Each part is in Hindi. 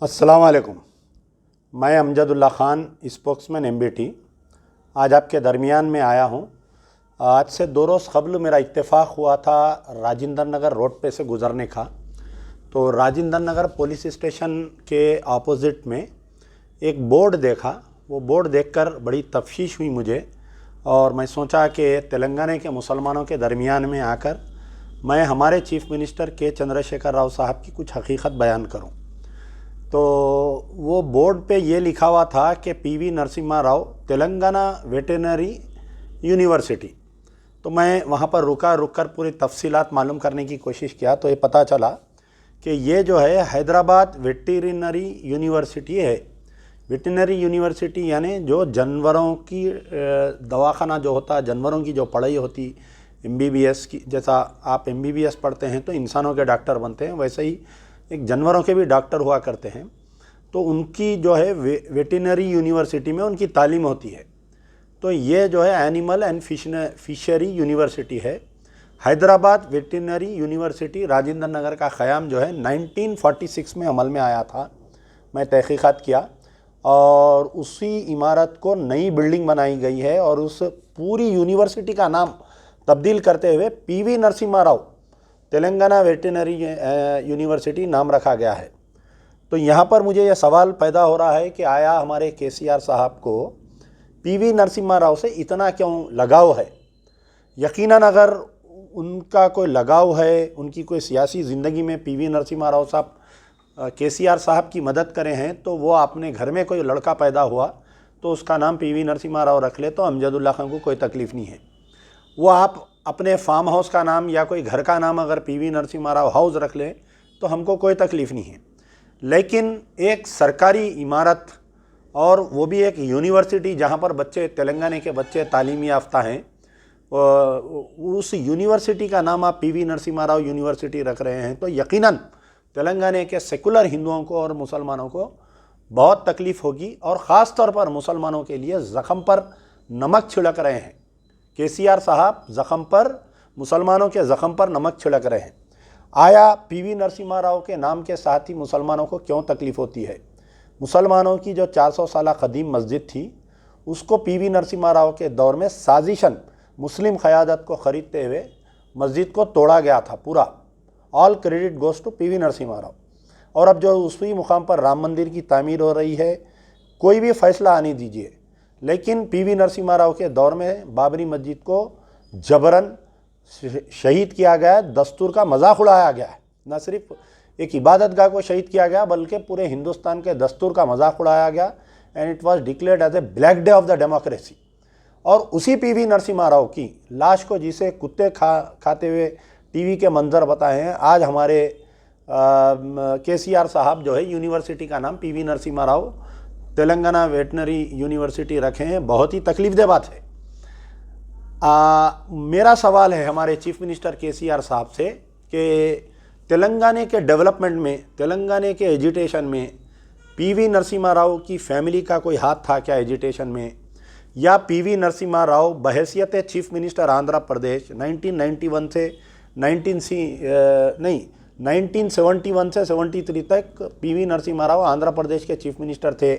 अस्सलाम वालेकुम। मैं अमजदुल्ला ख़ान, स्पोक्समैन एमबीटी, आज आपके दरमियान में आया हूँ। आज से 2 रोज़ क़ब्ल मेरा इत्तेफ़ाक हुआ था राजेंद्र नगर रोड पे से गुज़रने का। तो राजेंद्र नगर पुलिस स्टेशन के ऑपोज़िट में एक बोर्ड देखा। वो बोर्ड देखकर बड़ी तफ़शीश हुई मुझे, और मैं सोचा कि तेलंगाना के मुसलमानों के दरमियान में आकर मैं हमारे चीफ़ मिनिस्टर के चंद्रशेखर राव साहब की कुछ हकीकत बयान करूं। तो वो बोर्ड पे ये लिखा हुआ था कि PV Narasimha Rao Telangana veterinary university. तो मैं वहाँ पर रुककर पूरी तफसीलात मालूम करने की कोशिश किया, तो ये पता चला कि ये जो है हैदराबाद वेटरनरी यूनिवर्सिटी है। वेटरनरी यूनिवर्सिटी यानी जो जानवरों की दवाखाना जो होता है, जानवरों की जो पढ़ाई होती, एमबीबीएस की, जैसा आप एमबीबीएस पढ़ते हैं तो इंसानों के डॉक्टर बनते हैं, वैसे ही एक जानवरों के भी डॉक्टर हुआ करते हैं। तो उनकी जो है वेटरनरी यूनिवर्सिटी में उनकी तालीम होती है। तो ये जो है एनिमल एंड फिशरी यूनिवर्सिटी है। हैदराबाद वेटरनरी यूनिवर्सिटी राजेंद्र नगर का क़याम जो है 1946 में अमल में आया था। मैं तहक़ीक़ात किया और उसी इमारत को नई बिल्डिंग बनाई गई है और उस पूरी यूनिवर्सिटी का नाम तब्दील करते हुए PV Narasimha Rao Telangana veterinary university नाम रखा गया है। तो यहाँ पर मुझे यह सवाल पैदा हो रहा है कि आया हमारे केसीआर साहब को पीवी नरसिम्हा राव से इतना क्यों लगाव है। यकीनन अगर उनका कोई लगाव है, उनकी कोई सियासी ज़िंदगी में पीवी नरसिम्हा राव साहब केसीआर साहब की मदद करें हैं, तो वो अपने घर में कोई लड़का पैदा हुआ तो उसका नाम पीवी नरसिम्हा राव रख ले तो अमजदुल्ला खान को कोई तकलीफ़ नहीं है। वो आप अपने फार्म हाउस का नाम या कोई घर का नाम अगर पीवी नरसिम्हा राव हाउस रख ले तो हमको कोई तकलीफ़ नहीं है। लेकिन एक सरकारी इमारत और वो भी एक यूनिवर्सिटी जहाँ पर बच्चे, तेलंगाना के बच्चे तालीमी याफ्ता हैं, उस यूनिवर्सिटी का नाम आप पीवी नरसिम्हा राव यूनिवर्सिटी रख रहे हैं, तो यकीनन तेलंगाना के सेकुलर हिंदुओं को और मुसलमानों को बहुत तकलीफ़ होगी। और ख़ास तौर पर मुसलमानों के लिए ज़ख़म पर नमक छिड़क रहे हैं। केसीआर साहब ज़ख़म पर, मुसलमानों के ज़ख़म पर नमक छिड़क रहे हैं। आया पीवी नरसिम्हा राव के नाम के साथ ही मुसलमानों को क्यों तकलीफ़ होती है? मुसलमानों की जो 400 साल कदीम मस्जिद थी, उसको पीवी नरसिम्हा राव के दौर में साजिशन मुस्लिम क़यादत को ख़रीदते हुए मस्जिद को तोड़ा गया था पूरा। All credit goes to PV Narasimha Rao. और अब जो उसी मुकाम पर राम मंदिर की तामीर हो रही है, कोई भी फ़ैसला आने दीजिए, लेकिन पीवी नरसिम्हा राव के दौर में बाबरी मस्जिद को जबरन शहीद किया गया, दस्तूर का मजाक उड़ाया गया है। न सिर्फ एक इबादतगाह को शहीद किया गया बल्कि पूरे हिंदुस्तान के दस्तूर का मजाक उड़ाया गया, and it was declared as a black day of the democracy. और उसी पीवी नरसिम्हा राव की लाश को जिसे कुत्ते खाते हुए टीवी के मंजर बताए हैं, आज हमारे केसीआर साहब जो है यूनिवर्सिटी का नाम PV Narasimha Rao Telangana veterinary university रखे हैं। बहुत ही तकलीफ़देह बात है। मेरा सवाल है हमारे चीफ मिनिस्टर केसीआर साहब से कि तेलंगाना के डेवलपमेंट में, तेलंगाना के एजुटेशन में पीवी नरसिम्हा राव की फैमिली का कोई हाथ था क्या एजुटेशन में? या पीवी नरसिम्हा राव बहैसियत चीफ मिनिस्टर आंध्र प्रदेश 1991 से 1971 से 73 तक पीवी नरसिम्हा राव आंध्र प्रदेश के चीफ मिनिस्टर थे।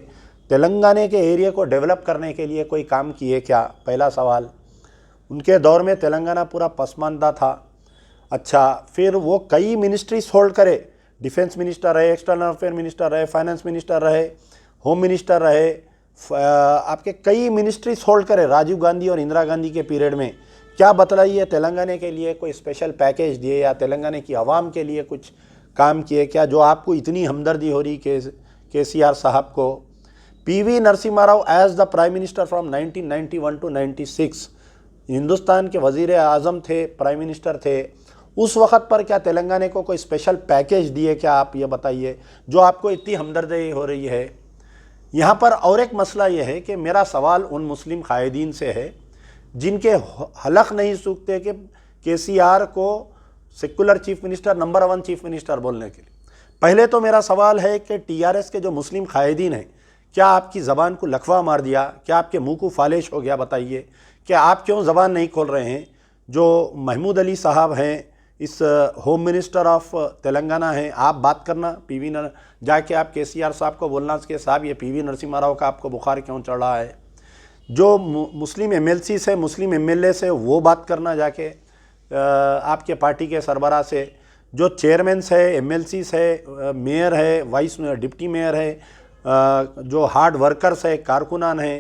तेलंगाना के एरिया को डेवलप करने के लिए कोई काम किए क्या? पहला सवाल। उनके दौर में तेलंगाना पूरा पसमानदा था। अच्छा, फिर वो कई मिनिस्ट्रीज होल्ड करे, डिफेंस मिनिस्टर रहे, एक्सटर्नल अफेयर मिनिस्टर रहे, फाइनेंस मिनिस्टर रहे, होम मिनिस्टर रहे, आपके कई मिनिस्ट्रीज होल्ड करे राजीव गांधी और इंदिरा गांधी के पीरियड में। क्या बतलाइए, तेलंगाना के लिए कोई स्पेशल पैकेज दिए या तेलंगाना की आवाम के लिए कुछ काम किए क्या, जो आपको इतनी हमदर्दी हो रही केसीआर साहब को? PV Narasimha Rao as the prime minister from 1991 to 96 Hindustan के वज़ीर आज़म थे, प्राइम मिनिस्टर थे। उस वक़्त पर क्या तेलंगाना को कोई स्पेशल पैकेज दिए क्या, आप ये बताइए, जो आपको इतनी हमदर्दी हो रही है? यहाँ पर और एक मसला ये है कि मेरा सवाल उन मुस्लिम कायदीन से है जिनके हलक नहीं सूखते कि केसीआर को secular chief minister, number 1 chief minister बोलने के लिए। पहले तो मेरा सवाल है कि टीआरएस के जो मुस्लिम कायदीन हैं, क्या आपकी ज़बान को लकवा मार दिया? क्या आपके मुंह को फालिश हो गया? बताइए कि आप क्यों ज़बान नहीं खोल रहे हैं? जो महमूद अली साहब हैं, इस होम मिनिस्टर ऑफ तेलंगाना हैं, आप बात करना पीवी जाके आप केसीआर साहब को बोलना कि साहब ये पीवी नरसिम्हा राव का आपको बुखार क्यों चढ़ रहा है। जो मुस्लिम एमएलसी से, मुस्लिम एमएलए से वो बात करना जाके आपके पार्टी के सरबराह से। जो चेयरमैन्स है, एमएलसीस है, मेयर है, वाइस डिप्टी मेयर है, जो हार्ड वर्कर्स है, कारकुनान है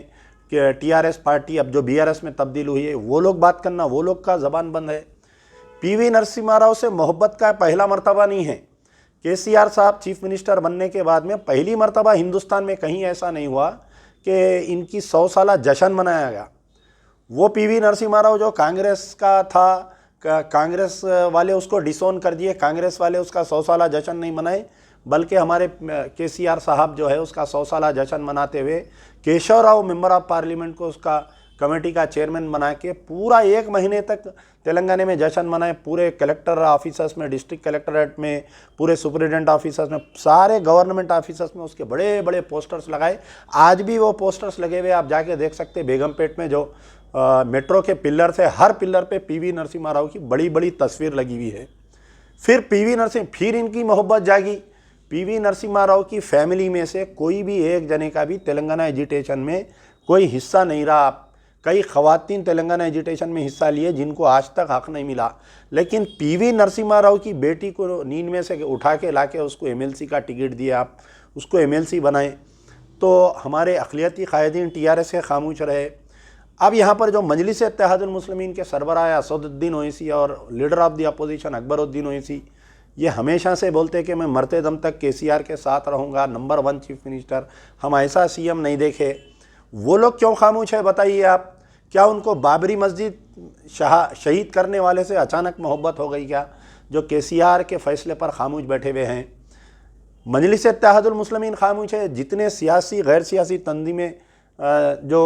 कि टीआरएस पार्टी अब जो बीआरएस में तब्दील हुई है, वो लोग बात करना, वो लोग का ज़बान बंद है। पीवी नरसिम्हा राव से मोहब्बत का पहला मर्तबा नहीं है। केसीआर साहब चीफ मिनिस्टर बनने के बाद में पहली मर्तबा हिंदुस्तान में कहीं ऐसा नहीं हुआ कि इनकी 100 साला जश्न मनाया गया। वो पीवी नरसिम्हा राव जो कांग्रेस का था, कांग्रेस वाले उसको डिसोन कर दिए, कांग्रेस वाले उसका 100 साला जश्न नहीं मनाए, बल्कि हमारे केसीआर साहब जो है उसका 100 साला जश्न मनाते हुए Keshav Rao member of parliament को उसका कमेटी का चेयरमैन बना के पूरा 1 महीने तक तेलंगाना में जश्न मनाए। पूरे कलेक्टर ऑफिसर्स में, डिस्ट्रिक्ट कलेक्टरेट में, पूरे सुपरिटेंडेंट ऑफिसर्स में, सारे गवर्नमेंट ऑफिसर्स में उसके बड़े बड़े पोस्टर्स लगाए। आज भी वो पोस्टर्स लगे हुए आप जाके देख सकते हैं। बेगमपेट में जो मेट्रो के पिलर थे, हर पिलर पे पीवी नरसिम्हा राव की बड़ी बड़ी तस्वीर लगी हुई है। फिर इनकी मोहब्बत जागी। पीवी नरसिम्हा राव की फैमिली में से कोई भी एक जने का भी तेलंगाना एजिटेशन में कोई हिस्सा नहीं रहा। कई ख़वातीन तेलंगाना एजिटेशन में हिस्सा लिए जिनको आज तक हक़ नहीं मिला, लेकिन पीवी नरसिम्हा राव की बेटी को नींद में से उठा के लाके उसको एमएलसी का टिकट दिए, आप उसको एमएलसी बनाए। तो हमारे अक़लियती क़ायदीन टीआरएस के खामोश रहे। अब यहाँ पर जो मजलिस इत्तेहादुल मुस्लिमीन के सरबराह असदुद्दीन ओवैसी और leader of the opposition Akbaruddin Owaisi, ये हमेशा से बोलते कि मैं मरते दम तक केसीआर के साथ रहूँगा, नंबर 1 चीफ मिनिस्टर, हम ऐसा सीएम नहीं देखे। वो लोग क्यों खामोश है बताइए आप? क्या उनको बाबरी मस्जिद शहीद करने वाले से अचानक मोहब्बत हो गई क्या, जो केसीआर के फ़ैसले पर खामोश बैठे हुए हैं? मजलिस इत्तेहादुल मुस्लिमीन खामोश है। जितने सियासी गैर सियासी तंजीमें जो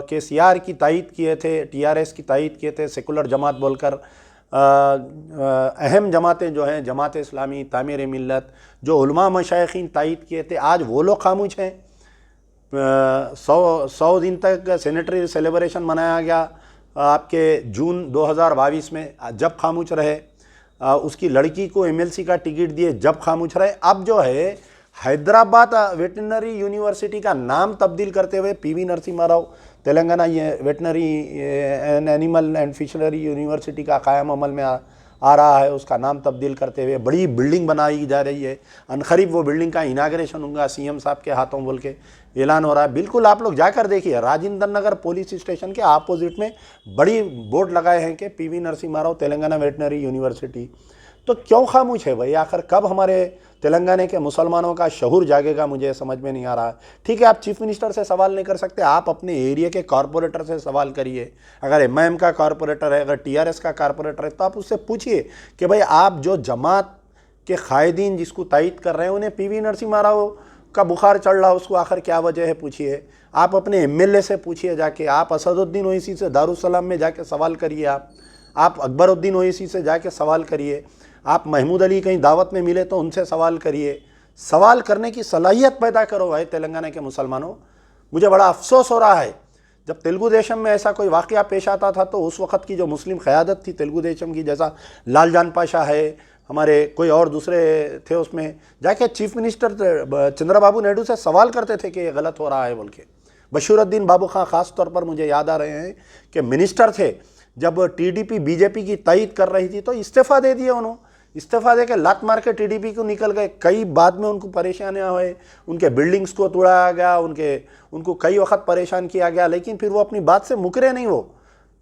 केसीआर की तायीद किए थे, टीआरएस की तायीद किए थे, सेकुलर जमात बोलकर, अहम जमातें जो हैं, जमात इस्लामी, तामीर मिल्लत, जो उलमा मशाइखीन तायीद किए थे, आज वो लोग खामोश हैं। 100 दिन तक सेनेटरी सेलिब्रेशन मनाया गया आपके जून 2022 में, जब खामोश रहे। उसकी लड़की को एमएलसी का टिकट दिए, जब खामोश रहे। अब जो है हैदराबाद वेटनरी यूनिवर्सिटी का नाम तब्दील करते हुए पीवी नरसिम्हा राव तेलंगाना ये veterinary and animal and fishery university का कायम अमल में आ रहा है, उसका नाम तब्दील करते हुए बड़ी बिल्डिंग बनाई जा रही है। अनकरीब वो बिल्डिंग का इनाग्रेशन होगा सीएम साहब के हाथों बोल के ऐलान हो रहा है। बिल्कुल आप लोग जाकर देखिए, राजेंद्र नगर पुलिस स्टेशन के अपोजिट में बड़ी बोर्ड लगाए हैं कि PV Narasimha Rao Telangana veterinary university. तो क्यों खामोश है भाई? आखिर कब हमारे तेलंगाना के मुसलमानों का शऊर जागेगा? मुझे समझ में नहीं आ रहा। ठीक है, आप चीफ मिनिस्टर से सवाल नहीं कर सकते, आप अपने एरिया के कॉरपोरेटर से सवाल करिए। अगर एमआईएम का कॉरपोरेटर है, अगर टीआरएस का कॉरपोरेटर है, तो आप उससे पूछिए कि भाई आप जो जमात के कायदीन जिसको तायीद कर रहे हैं, उन्हें पीवी नरसिम्हा राव का बुखार चढ़ रहा, उसको आखिर क्या वजह है पूछिए। आप अपने एमएलए से पूछिए जाके, आप असदुद्दीन ओवैसी से दारुसलाम में जाके सवाल करिए, आप अकबरुद्दीन ओवैसी से जाके सवाल करिए, आप महमूद अली कहीं दावत में मिले तो उनसे सवाल करिए। सवाल करने की सलाहियत पैदा करो भाई तेलंगाना के मुसलमानों। मुझे बड़ा अफसोस हो रहा है, जब तेलुगु देशम में ऐसा कोई वाक़या पेश आता था तो उस वक़्त की जो मुस्लिम क़यादत थी तेलुगु देशम की, जैसा लालजान पाशा है, हमारे कोई और दूसरे थे, उसमें जाके चीफ मिनिस्टर चंद्रबाबू नायडू से सवाल करते थे कि ये गलत हो रहा है बोल के। बशीरुद्दीन बाबू खां ख़ास तौर पर मुझे याद आ रहे हैं कि मिनिस्टर थे, जब टीडीपी बीजेपी की तायीद कर रही थी तो इस्तीफ़ा दे दिए उन्होंने, इस्तीफ़ा दे के लात मार के टीडीपी को निकल गए। कई बाद में उनको परेशानियां हुए, उनके बिल्डिंग्स को तोड़ाया गया, उनको कई वक्त परेशान किया गया, लेकिन फिर वो अपनी बात से मुकरे नहीं। वो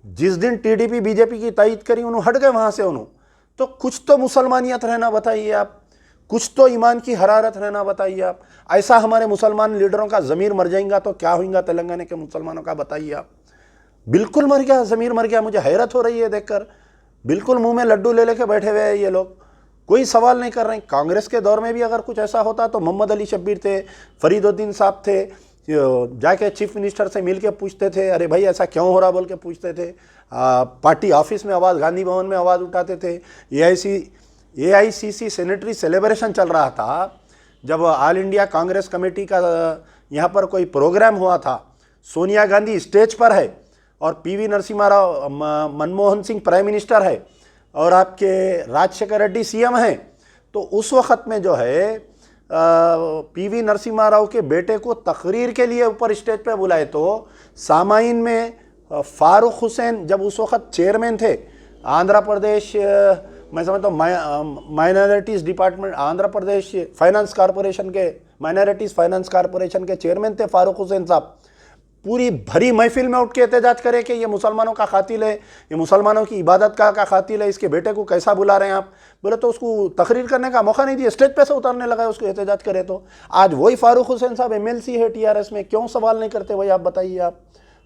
जिस दिन टीडीपी बीजेपी की तायीद करी उन्होंने हट गए वहाँ से। उन्होंने तो कुछ तो मुसलमानियत रहना बताइए आप, कुछ तो ईमान की हरारत रहना बताइए आप। ऐसा हमारे मुसलमान लीडरों का ज़मीर मर जाएगा तो क्या होगा तेलंगाना के मुसलमानों का बताइए आप। बिल्कुल मर गया, ज़मीर मर गया। मुझे हैरत हो रही है देखकर, बिल्कुल मुंह में लड्डू ले लेके बैठे हुए हैं ये लोग, कोई सवाल नहीं कर रहे हैं। कांग्रेस के दौर में भी अगर कुछ ऐसा होता तो मोहम्मद अली शब्बीर थे, फरीदुद्दीन साहब थे, जाके चीफ मिनिस्टर से मिल के पूछते थे, अरे भाई ऐसा क्यों हो रहा बोल के पूछते थे। पार्टी ऑफिस में आवाज़, गांधी भवन में आवाज़ उठाते थे। एआईसीसी सेनेटरी सेलिब्रेशन चल रहा था, जब ऑल इंडिया कांग्रेस कमेटी का यहाँ पर कोई प्रोग्राम हुआ था, सोनिया गांधी स्टेज पर है और PV Narasimha Rao, Manmohan Singh prime minister है, और आपके राजशेखर रेड्डी सीएम हैं, तो उस वक्त में जो है पीवी नरसिम्हा राव के बेटे को तकरीर के लिए ऊपर स्टेज पे बुलाए, तो सामाइन में फारूक हुसैन जब उस वक्त चेयरमैन थे आंध्र प्रदेश, मैं समझता हूँ minorities department, Andhra Pradesh finance corporation के माइनॉरिटीज़ फाइनेंस कॉरपोरेशन के चेयरमैन थे फारूक हुसैन साहब, पूरी भरी महफिल में उठ के एहतजाज करे कि ये मुसलमानों का कातिल है, ये मुसलमानों की इबादत का कातिल है, इसके बेटे को कैसा बुला रहे हैं आप। बोले तो उसको तकरीर करने का मौका नहीं दिया, स्टेज पे से उतारने लगा उसको एहतजाज करे। तो आज वही फारूक हुसैन साहब एमएलसी है टीआरएस में, क्यों सवाल नहीं करते भाई, आप बताइए। आप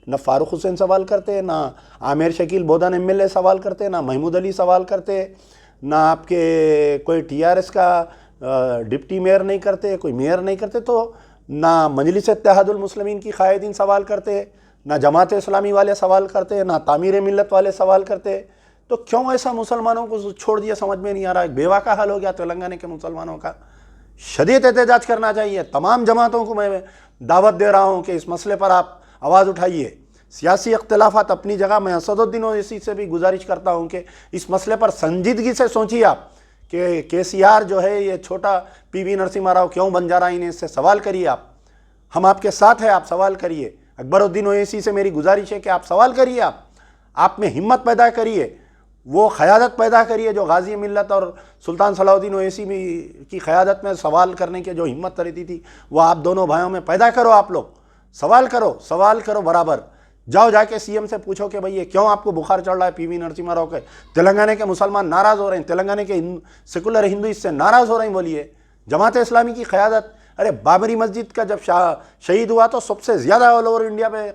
न फारूक हुसैन सवाल करते, ना आमिर शकील बोदान एमएलए सवाल करते, ना महमूद अली सवाल करते, ना आपके कोई टीआरएस का डिप्टी मेयर नहीं करते, कोई मेयर नहीं करते, तो ना मजलिस इत्तेहादुल मुस्लिमीन की कायदीन सवाल करते, ना जमात इस्लामी वाले सवाल करते, ना तामीर मिल्लत वाले सवाल करते। तो क्यों ऐसा मुसलमानों को छोड़ दिया, समझ में नहीं आ रहा है। बेवा का हाल हो गया तेलंगाना के मुसलमानों का। शदीद एहतजाज करना चाहिए। तमाम जमातों को मैं दावत दे रहा हूँ कि इस मसले पर आप आवाज़ उठाइए। सियासी अख्तिलाफात अपनी जगह, मैं असदुद्दीन ओवैसी से भी गुजारिश करता हूँ कि इस मसले पर संजीदगी से सोचिए आप कि केसीआर जो है ये छोटा पीवी नरसिम्हा राव क्यों बन जा रहा है, इन्हें इससे सवाल करिए आप। हम आपके साथ हैं, आप सवाल करिए। अकबरुद्दीन ओवैसी से मेरी गुजारिश है कि आप सवाल करिए, आप में हिम्मत पैदा करिए, वो क़यादत पैदा करिए जो गाजी मिल्लत और सुल्तान सलाहुद्दीन ओवैसी की क़यादत में सवाल करने की जो हिम्मत रहती थी, वो आप दोनों भाइयों में पैदा करो। आप लोग सवाल करो बराबर। जाओ जाके सीएम से पूछो कि भाई ये क्यों आपको बुखार चढ़ रहा है पीवी नरसिम्हा राव के। तेलंगाना के मुसलमान नाराज़ हो रहे हैं, तेलंगाना के सेकुलर हिंदू इससे नाराज़ हो रहे हैं। बोलिए जमात इस्लामी की क़यादत, अरे बाबरी मस्जिद का जब शहीद हुआ तो सबसे ज़्यादा ऑल ओवर इंडिया में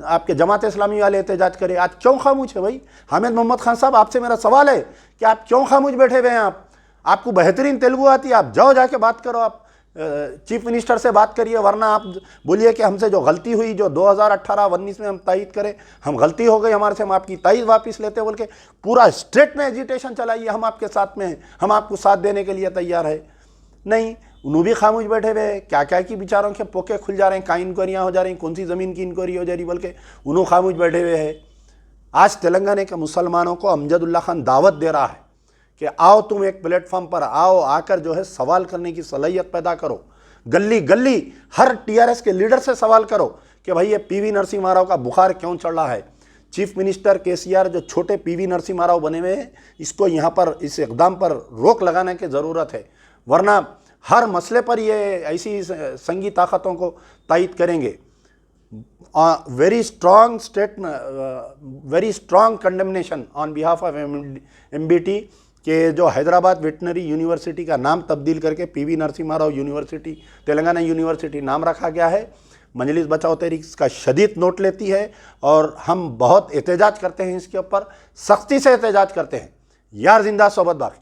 आपके जमात इस्लामी वाले एहतजाज करे। आज क्यों खामोश है भाई? हामिद मोहम्मद खान साहब, आपसे मेरा सवाल है कि आप क्यों खामोश बैठे हुए हैं? आपको बेहतरीन तेलुगु आती है, आप जाओ जाके बात करो, आप चीफ मिनिस्टर से बात करिए, वरना आप बोलिए कि हमसे जो गलती हुई, जो 2018-19 में हम तायद करें, हम गलती हो गई हमारे से, हम आपकी तायद वापस लेते बोल के पूरा स्टेट में एजिटेशन चलाइए। हम आपके साथ में, हम आपको साथ देने के लिए तैयार है। नहीं, उन्होंने भी खामोश बैठे हुए, क्या क्या की विचारों के पोके खुल जा रहे हैं, कहाँ इंक्वायरियाँ हो जा रही हैं, कौन सी ज़मीन की इंक्वायरी हो जा रही, बल्कि उन्होंने खामोश बैठे हुए हैं। आज तेलंगाना के मुसलमानों को अमजदुल्ला खान दावत दे रहा है कि आओ तुम एक प्लेटफॉर्म पर आओ, आकर जो है सवाल करने की सलाहियत पैदा करो। गली गली हर टीआरएस के लीडर से सवाल करो कि भाई ये पीवी नरसिम्हा राव का बुखार क्यों चढ़ रहा है। चीफ मिनिस्टर केसीआर जो छोटे पीवी नरसिम्हा राव बने हुए हैं, इसको यहाँ पर इस इक़दाम पर रोक लगाने की ज़रूरत है, वरना हर मसले पर ये ऐसी संगी ताकतों को तायद करेंगे। Very strong condemnation on behalf of MBT कि जो हैदराबाद वेटनरी यूनिवर्सिटी का नाम तब्दील करके PV Narasimha Rao university, Telangana university नाम रखा गया है। मजलिस बचाओ तहरीक इसका शदीद नोट लेती है और हम बहुत एहतजाज करते हैं, इसके ऊपर सख्ती से एहतजाज करते हैं। यार जिंदा सोबत बाकी।